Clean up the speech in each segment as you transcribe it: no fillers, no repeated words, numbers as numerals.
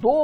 2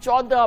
14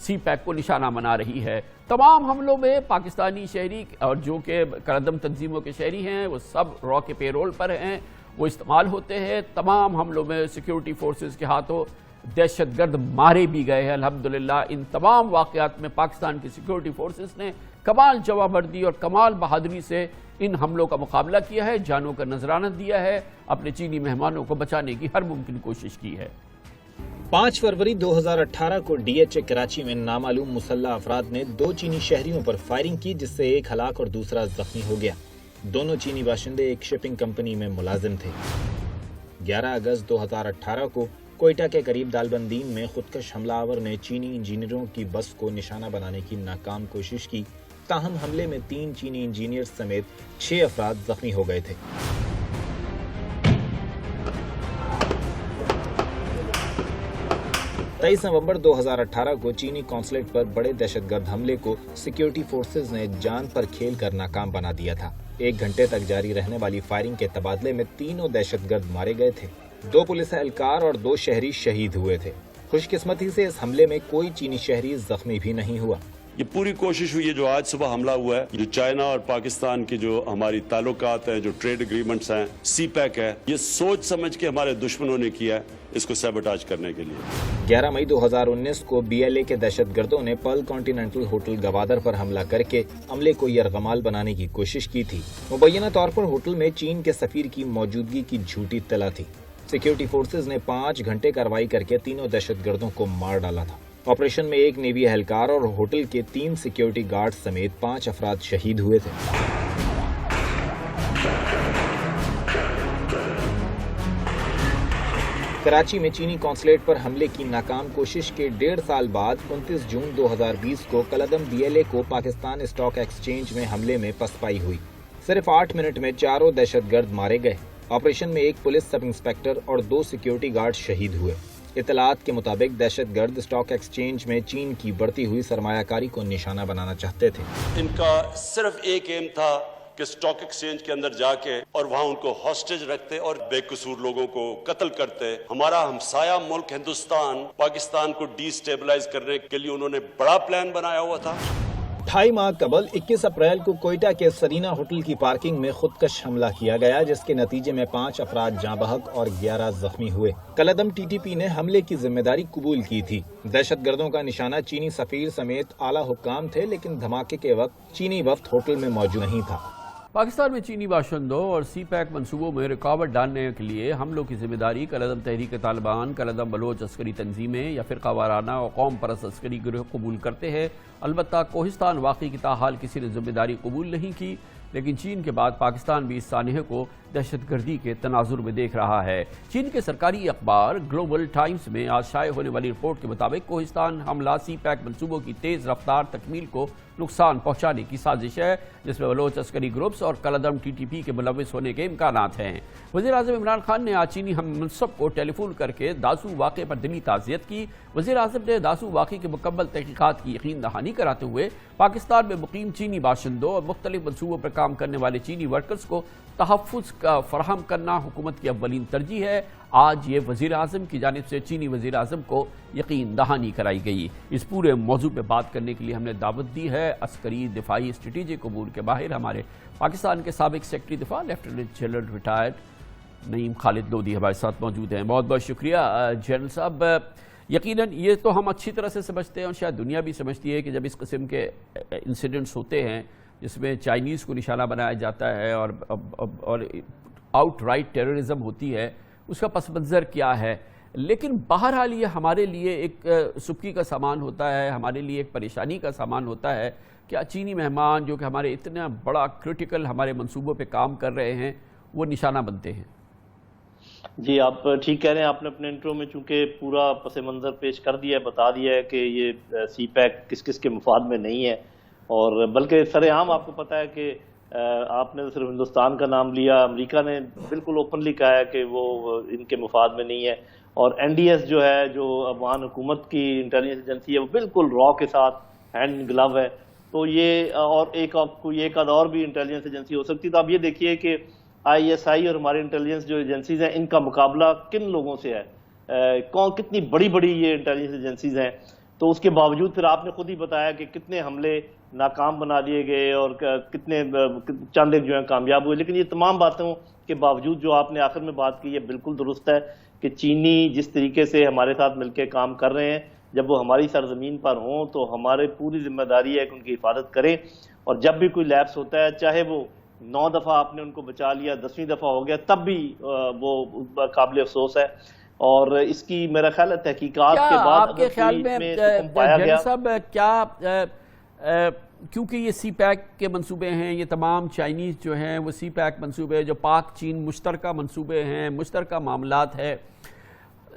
سی pack کو نشانہ بنا رہی ہے۔ تمام حملوں میں پاکستانی شہری اور جو کہ کالعدم تنظیموں کے شہری ہیں وہ سب را کے پیرول پر ہیں، وہ استعمال ہوتے ہیں۔ تمام حملوں میں سیکیورٹی فورسز کے ہاتھوں دہشت گرد مارے بھی گئے ہیں۔ الحمدللہ ان تمام واقعات میں پاکستان کی سیکیورٹی فورسز نے کمال جواب وردی اور کمال بہادری سے ان حملوں کا مقابلہ کیا ہے، جانوں کا نذرانہ دیا ہے، اپنے چینی مہمانوں کو بچانے کی ہر ممکن کوشش کی ہے۔ 5 فروری 2018 کو ڈی ایچ اے کراچی میں نامعلوم مسلح افراد نے 2 چینی شہریوں پر فائرنگ کی، جس سے ایک ہلاک اور دوسرا زخمی ہو گیا۔ دونوں چینی باشندے ایک شپنگ کمپنی میں ملازم تھے۔ 11 اگست 2018 کو کوئٹہ کے قریب دالبندین میں خودکش حملہ آور نے چینی انجینئروں کی بس کو نشانہ بنانے کی ناکام کوشش کی، تاہم حملے میں 3 چینی انجینئر سمیت 6 افراد زخمی ہو گئے تھے۔ 23 نومبر 2018 کو چینی قونصلیٹ پر بڑے دہشت گرد حملے کو سیکیورٹی فورسز نے جان پر کھیل کر ناکام بنا دیا تھا۔ 1 گھنٹے تک جاری رہنے والی فائرنگ کے تبادلے میں 3 دہشت گرد مارے گئے تھے، 2 پولیس اہلکار اور 2 شہری شہید ہوئے تھے۔ خوش قسمتی سے اس حملے میں کوئی چینی شہری زخمی بھی نہیں ہوا۔ یہ پوری کوشش ہوئی ہے جو آج صبح حملہ ہوا ہے، جو چائنا اور پاکستان کی جو ہماری تعلقات ہیں، جو ٹریڈ اگریمنٹس ہیں، سی پیک ہے، یہ سوچ سمجھ کے ہمارے دشمنوں نے کیا ہے اس کو سیبوٹاج کرنے کے لیے۔ 11 مئی 2019 کو بی ایل اے کے دہشت گردوں نے پرل کانٹیننٹل ہوٹل گوادر پر حملہ کر کے عملے کو یرغمال بنانے کی کوشش کی تھی۔ مبینہ طور پر ہوٹل میں چین کے سفیر کی موجودگی کی جھوٹی اطلاع تھی۔ سیکیورٹی فورسز نے 5 گھنٹے کارروائی کر کے 3 دہشت گردوں کو مار ڈالا تھا۔ آپریشن میں 1 نیوی اہلکار اور ہوٹل کے 3 سیکیورٹی گارڈ سمیت 5 افراد شہید ہوئے تھے۔ کراچی میں چینی قونصلیٹ پر حملے کی ناکام کوشش کے 1.5 سال بعد 29 جون 2020 کو کالعدم بی ایل اے کو پاکستان اسٹاک ایکسچینج میں حملے میں پسپائی ہوئی۔ صرف 8 منٹ میں 4 دہشت گرد مارے گئے۔ آپریشن میں 1 پولیس سب انسپیکٹر اور 2 سیکیورٹی گارڈ شہید ہوئے۔ اطلاعات کے مطابق دہشت گرد اسٹاک ایکسچینج میں چین کی بڑھتی ہوئی سرمایہ کاری کو نشانہ بنانا چاہتے تھے۔ ان کا صرف ایک ایم تھا کہ اسٹاک ایکسچینج کے اندر جا کے اور وہاں ان کو ہاسٹیج رکھتے اور بے قصور لوگوں کو قتل کرتے۔ ہمارا ہمسایہ ملک ہندوستان پاکستان کو ڈی سٹیبلائز کرنے کے لیے انہوں نے بڑا پلان بنایا ہوا تھا۔ 2.5 ماہ قبل 21 اپریل کو کوئٹہ کے سرینا ہوٹل کی پارکنگ میں خودکش حملہ کیا گیا، جس کے نتیجے میں 5 افراد جاں بحق اور 11 زخمی ہوئے۔ کالعدم ٹی ٹی پی نے حملے کی ذمہ داری قبول کی تھی۔ دہشت گردوں کا نشانہ چینی سفیر سمیت اعلیٰ حکام تھے، لیکن دھماکے کے وقت چینی وفد ہوٹل میں موجود نہیں تھا۔ پاکستان میں چینی باشندوں اور سی پیک منصوبوں میں رکاوٹ ڈالنے کے لیے حملوں کی ذمہ داری کالعدم تحریک طالبان، کالعدم بلوچ عسکری تنظیمیں یا فرقہ وارانہ اور قوم پرست عسکری گروہ قبول کرتے ہیں۔ البتہ کوہستان واقعے کی تاحال کسی نے ذمہ داری قبول نہیں کی، لیکن چین کے بعد پاکستان بھی اس سانحے کو دہشت گردی کے تناظر میں دیکھ رہا ہے۔ چین کے سرکاری اخبار گلوبل ٹائمز میں آج شائع ہونے والی رپورٹ کے مطابق کوہستان حملہ سی پیک منصوبوں کی تیز رفتار تکمیل کو نقصان پہنچانے کی سازش ہے، جس میں بلوچ عسکری گروپس اور کالعدم ٹی ٹی پی کے ملوث ہونے کے امکانات ہیں۔ وزیر اعظم عمران خان نے آج چینی ہم منصب کو ٹیلی فون کر کے داسو واقعے پر دلی تعزیت کی۔ وزیر اعظم نے داسو واقعے کی مکمل تحقیقات کی یقین دہانی کراتے ہوئے پاکستان میں مقیم چینی باشندوں اور مختلف منصوبوں پر کام کرنے والے چینی ورکرز کو تحفظ کا فراہم کرنا حکومت کی اولین ترجیح ہے۔ آج یہ وزیر اعظم کی جانب سے چینی وزیر اعظم کو یقین دہانی کرائی گئی۔ اس پورے موضوع پہ بات کرنے کے لیے ہم نے دعوت دی ہے عسکری دفاعی اسٹریٹجک امور کے ماہر ہمارے پاکستان کے سابق سیکرٹری دفاع لیفٹیننٹ جنرل ریٹائرڈ نعیم خالد لودھی ہمارے ساتھ موجود ہیں۔ بہت بہت شکریہ جنرل صاحب۔ یقیناً یہ تو ہم اچھی طرح سے سمجھتے ہیں اور شاید دنیا بھی سمجھتی ہے کہ جب اس قسم کے انسیڈنٹس ہوتے ہیں جس میں چائنیز کو نشانہ بنایا جاتا ہے اور آؤٹ رائٹ ٹیررزم ہوتی ہے، اس کا پس منظر کیا ہے، لیکن بہرحال یہ ہمارے لیے ایک سبکی کا سامان ہوتا ہے، ہمارے لیے ایک پریشانی کا سامان ہوتا ہے۔ کیا چینی مہمان جو کہ ہمارے اتنا بڑا کرٹیکل ہمارے منصوبوں پہ کام کر رہے ہیں وہ نشانہ بنتے ہیں؟ جی آپ ٹھیک کہہ رہے ہیں۔ آپ نے اپنے انٹرو میں چونکہ پورا پس منظر پیش کر دیا ہے، بتا دیا ہے کہ یہ سی پیک کس کس کے مفاد میں نہیں ہے، اور بلکہ سر عام آپ کو پتہ ہے کہ آپ نے صرف ہندوستان کا نام لیا، امریکہ نے بالکل اوپنلی کہا ہے کہ وہ ان کے مفاد میں نہیں ہے، اور این ڈی ایس جو ہے جو افغان حکومت کی انٹیلیجنس ایجنسی ہے وہ بالکل را کے ساتھ ہینڈ گلو ہے۔ تو یہ اور کوئی ایک آدھ اور بھی انٹیلیجنس ایجنسی ہو سکتی۔ تو آپ یہ دیکھیے کہ آئی ایس آئی اور ہماری انٹیلیجنس جو ایجنسیز ہیں ان کا مقابلہ کن لوگوں سے ہے، کتنی بڑی بڑی یہ انٹیلیجنس ایجنسیز ہیں، تو اس کے باوجود پھر آپ نے خود ہی بتایا کہ کتنے حملے ناکام بنا دیے گئے اور کتنے چند جو ہیں کامیاب ہوئے. لیکن یہ تمام باتوں کے باوجود جو آپ نے آخر میں بات کی ہے بالکل درست ہے کہ چینی جس طریقے سے ہمارے ساتھ مل کے کام کر رہے ہیں، جب وہ ہماری سرزمین پر ہوں تو ہمارے پوری ذمہ داری ہے کہ ان کی حفاظت کریں. اور جب بھی کوئی لیپس ہوتا ہے، چاہے وہ 9 دفعہ آپ نے ان کو بچا لیا، 10ویں دفعہ ہو گیا، تب بھی وہ قابل افسوس ہے. اور اس کی میرا خیال ہے تحقیقات کے بعد آپ کے خیال میں جیل صاحب کیا کیونکہ یہ سی پیک کے منصوبے ہیں، یہ تمام چائنیز جو ہیں وہ سی پیک منصوبے جو پاک چین مشترکہ منصوبے ہیں، مشترکہ معاملات ہے،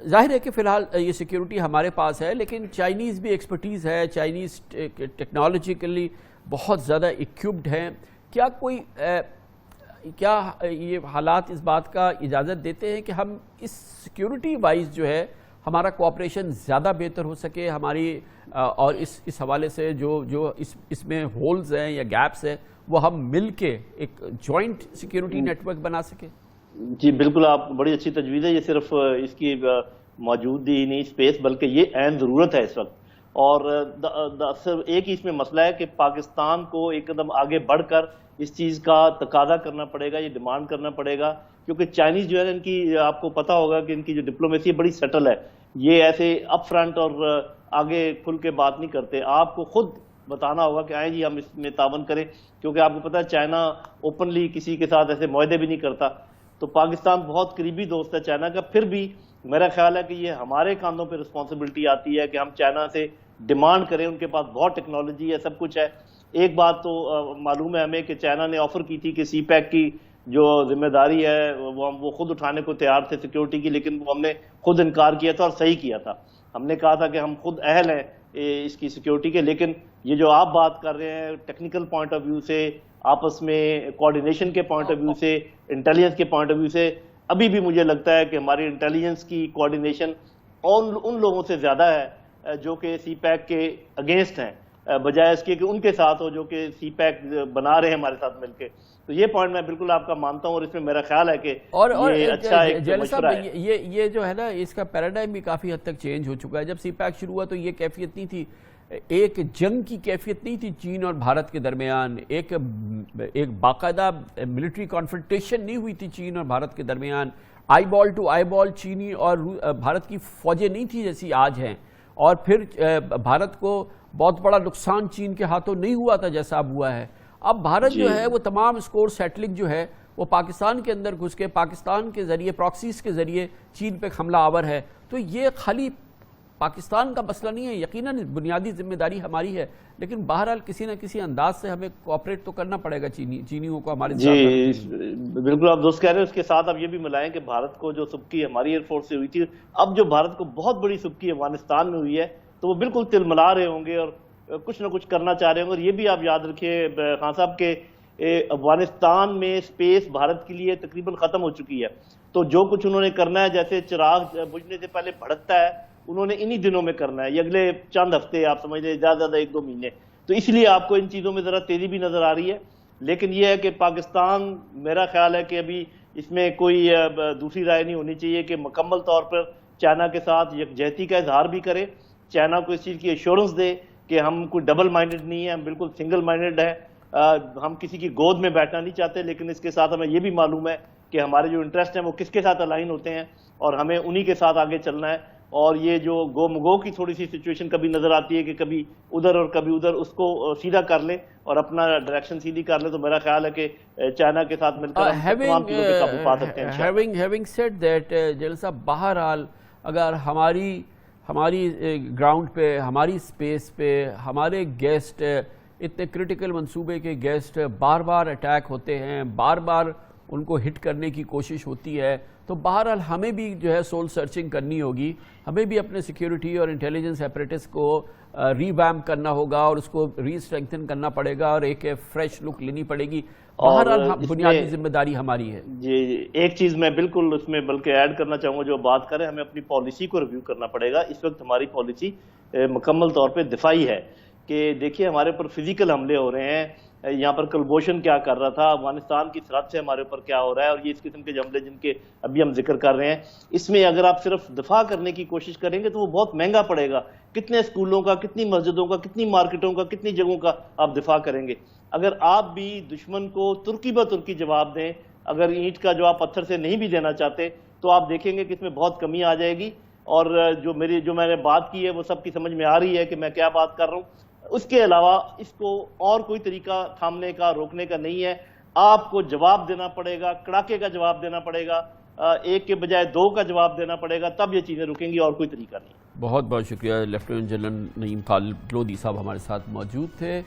ظاہر ہے کہ فی الحال یہ سیکیورٹی ہمارے پاس ہے، لیکن چائنیز بھی ایکسپرٹیز ہے، چائنیز ٹیکنالوجیکلی بہت زیادہ ایکوپڈ ہیں. کیا یہ حالات اس بات کا اجازت دیتے ہیں کہ ہم اس سیکیورٹی وائز جو ہے ہمارا کوآپریشن زیادہ بہتر ہو سکے ہماری، اور اس حوالے سے جو اس میں ہولز ہیں یا گیپس ہیں وہ ہم مل کے ایک جوائنٹ سیکیورٹی نیٹ ورک بنا سکیں؟ جی بالکل، آپ بڑی اچھی تجویز ہے. یہ صرف اس کی موجودی نہیں اسپیس، بلکہ یہ عین ضرورت ہے اس وقت. اور صرف ایک ہی اس میں مسئلہ ہے کہ پاکستان کو ایک قدم آگے بڑھ کر اس چیز کا تقاضا کرنا پڑے گا، یہ ڈیمانڈ کرنا پڑے گا، کیونکہ چائنیز جو ہے ان کی آپ کو پتا ہوگا کہ ان کی جو ڈپلومیسی بڑی سٹل ہے. یہ ایسے اپ فرنٹ اور آگے کھل کے بات نہیں کرتے. آپ کو خود بتانا ہوگا کہ آئیں جی ہم اس میں تعاون کریں، کیونکہ آپ کو پتا ہے چائنا اوپنلی کسی کے ساتھ ایسے معاہدے بھی نہیں کرتا. تو پاکستان بہت قریبی دوست ہے چائنا کا. پھر بھی میرا خیال ہے کہ یہ ہمارے کاندھوں پہ رسپانسبلٹی آتی ہے کہ ہم چائنا سے ڈیمانڈ کریں. ان کے پاس بہت ٹیکنالوجی ہے، سب کچھ ہے. ایک بات تو معلوم ہے ہمیں کہ چائنا نے آفر کی تھی کہ سی پیک کی جو ذمہ داری ہے وہ خود اٹھانے کو تیار تھے سیکیورٹی کی، لیکن وہ ہم نے خود انکار کیا تھا اور صحیح کیا تھا. ہم نے کہا تھا کہ ہم خود اہل ہیں اس کی سیکیورٹی کے. لیکن یہ جو آپ بات کر رہے ہیں ٹیکنیکل پوائنٹ آف ویو سے، آپس میں کوارڈینیشن کے پوائنٹ آف ویو سے، انٹیلیجنس کے پوائنٹ آف ویو سے، ابھی بھی مجھے لگتا ہے کہ ہماری انٹیلیجنس کی کوارڈینیشن ان لوگوں سے زیادہ ہے جو کہ سی پیک کے اگینسٹ ہیں، بجائے اس کے کہ ان کے ساتھ ہو جو کہ سی پیک بنا رہے ہیں ہمارے ساتھ مل کے. تو یہ پوائنٹ میں بالکل آپ کا مانتا ہوں، اور اس میں میرا خیال ہے کہ یہ اچھا ایک مشورہ ہے. یہ جو ہے نا اس کا پیراڈائم بھی کافی حد تک چینج ہو چکا ہے. جب سی پیک شروع ہوا تو یہ کیفیت نہیں تھی، ایک جنگ کی کیفیت نہیں تھی چین اور بھارت کے درمیان، ایک باقاعدہ ملٹری کانفرنٹیشن نہیں ہوئی تھی چین اور بھارت کے درمیان، آئی بال ٹو آئی بال چینی اور بھارت کی فوجیں نہیں تھی جیسی آج ہیں. اور پھر بھارت کو بہت بڑا نقصان چین کے ہاتھوں نہیں ہوا تھا جیسا اب ہوا ہے. اب بھارت جو ہے وہ تمام اسکور سیٹلنگ جو ہے وہ پاکستان کے اندر گھس کے پاکستان کے ذریعے پراکسیز کے ذریعے چین پہ حملہ آور ہے. تو یہ خالی پاکستان کا مسئلہ نہیں ہے، یقیناً بنیادی ذمہ داری ہماری ہے، لیکن بہرحال کسی نہ کسی انداز سے ہمیں کوآپریٹ تو کرنا پڑے گا چینیوں کو ہمارے ساتھ. جی بالکل آپ دوست کہہ رہے ہیں. اس کے ساتھ آپ یہ بھی ملائیں کہ بھارت کو جو سبکی ہماری ایئر فورس سے ہوئی تھی، اب جو بھارت کو بہت بڑی سبکی افغانستان میں ہوئی ہے تو وہ بالکل تلملا رہے ہوں گے اور کچھ نہ کچھ کرنا چاہ رہے ہوں گے. اور یہ بھی آپ یاد رکھیے خان صاحب کہ افغانستان میں سپیس بھارت کے لیے تقریباً ختم ہو چکی ہے. تو جو کچھ انہوں نے کرنا ہے، جیسے چراغ بجھنے سے پہلے بھڑکتا ہے، انہوں نے انہی دنوں میں کرنا ہے، یہ اگلے چند ہفتے آپ سمجھ لیں، زیادہ زیادہ 1-2 مہینے. تو اس لیے آپ کو ان چیزوں میں ذرا تیزی بھی نظر آ رہی ہے. لیکن یہ ہے کہ پاکستان، میرا خیال ہے کہ ابھی اس میں کوئی دوسری رائے نہیں ہونی چاہیے کہ مکمل طور پر چائنا کے ساتھ یکجہتی کا اظہار بھی کرے، چائنا کو اس چیز کی ایشورنس دے کہ ہم کوئی ڈبل مائنڈڈ نہیں ہے، ہم بالکل سنگل مائنڈڈ ہے. ہم کسی کی گود میں بیٹھنا نہیں چاہتے، لیکن اس کے ساتھ ہمیں یہ بھی معلوم ہے کہ ہمارے جو انٹرسٹ ہیں وہ کس کے ساتھ الائن ہوتے ہیں اور ہمیں انہی کے ساتھ آگے چلنا ہے. اور یہ جو گو مگو کی تھوڑی سی سچویشن کبھی نظر آتی ہے کہ کبھی ادھر اور کبھی ادھر، اس کو سیدھا کر لے اور اپنا ڈائریکشن سیدھی کر لے، تو میرا خیال ہے کہ چائنا کے ساتھ مل کر ہم تمام چیزوں پہ قابو پا سکتے ہیں. Having said that, جلیل صاحب، بہرحال اگر ہماری گراؤنڈ پہ، ہماری اسپیس پہ ہمارے گیسٹ، اتنے کرٹیکل منصوبے کے گیسٹ بار بار اٹیک ہوتے ہیں، بار بار ان کو ہٹ کرنے کی کوشش ہوتی ہے، تو بہرحال ہمیں بھی جو ہے سول سرچنگ کرنی ہوگی. ہمیں بھی اپنے سیکیورٹی اور انٹیلیجنس ایپریٹس کو ری ویمپ کرنا ہوگا اور اس کو ری اسٹرینگتھن کرنا پڑے گا اور ایک فریش لک لینی پڑے گی. بہرحال بنیادی ذمہ داری ہماری ہے. جی ایک چیز میں بالکل اس میں بلکہ ایڈ کرنا چاہوں گا، جو بات کریں ہمیں اپنی پالیسی کو ریویو کرنا پڑے گا. اس وقت ہماری پالیسی مکمل طور پہ دفاعی ہے کہ دیکھیے ہمارے پر فزیکل حملے ہو رہے ہیں یہاں پر کلبوشن کیا کر رہا تھا، افغانستان کی سرحد سے ہمارے اوپر کیا ہو رہا ہے، اور یہ اس قسم کے حملے جن کے ابھی ہم ذکر کر رہے ہیں، اس میں اگر آپ صرف دفاع کرنے کی کوشش کریں گے تو وہ بہت مہنگا پڑے گا. کتنے اسکولوں کا، کتنی مسجدوں کا، کتنی مارکیٹوں کا، کتنی جگہوں کا آپ دفاع کریں گے؟ اگر آپ بھی دشمن کو ترکی بہ ترکی جواب دیں، اگر اینٹ کا جواب پتھر سے نہیں بھی دینا چاہتے، تو آپ دیکھیں گے کہ اس میں بہت کمی آ جائے گی. اور جو میں نے بات کی ہے وہ سب کی سمجھ میں آ رہی ہے کہ میں کیا بات کر رہا ہوں. اس کے علاوہ اس کو اور کوئی طریقہ تھامنے کا، روکنے کا نہیں ہے. آپ کو جواب دینا پڑے گا، کڑاکے کا جواب دینا پڑے گا، ایک کے بجائے دو کا جواب دینا پڑے گا، تب یہ چیزیں رکیں گی، اور کوئی طریقہ نہیں. بہت بہت شکریہ. لیفٹیننٹ جنرل نعیم خالد لودھی صاحب ہمارے ساتھ موجود تھے.